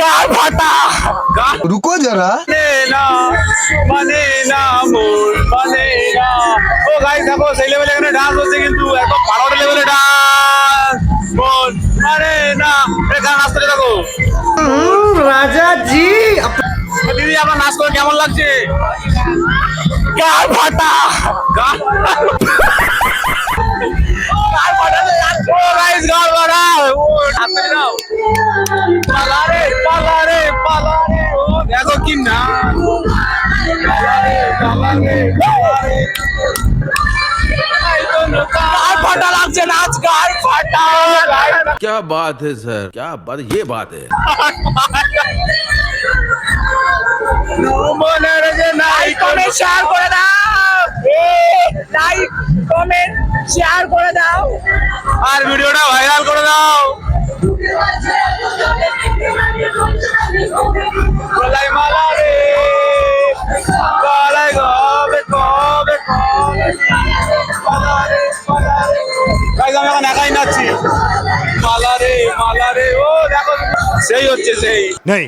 गाल फाटा रुको जरा। মানে না মোর মানে না ও গাইস দেখো সেই লেভেলে এখানে ডান্স হচ্ছে কিন্তু একদম পাড়ার লেভেলে ডান্স মোর মানে না এই গান নাচতে দেখো राजा जी দিদি আপনার নাচ করে কেমন লাগছে গাল ফাটা গাল গাল ফাটা ও গাইস গাল ফাটা ও আপনি নাও পালারে পালারে পালারে ও দেখো কি না गाल फाटा লাগছে নাচ গাল ফাটা क्या बात है सर, क्या बात, ये बात है। মনের যে নাই কমেন্ট শেয়ার করে দাও লাইক কমেন্ট শেয়ার করে দাও আর ভিডিওটা ভাইরাল করে দাও গলায় মালা রে গলায় গবে গবে গাইস আমি এখন একাই নাচছি মালা রে ও দেখো সেই হচ্ছে সেই नहीं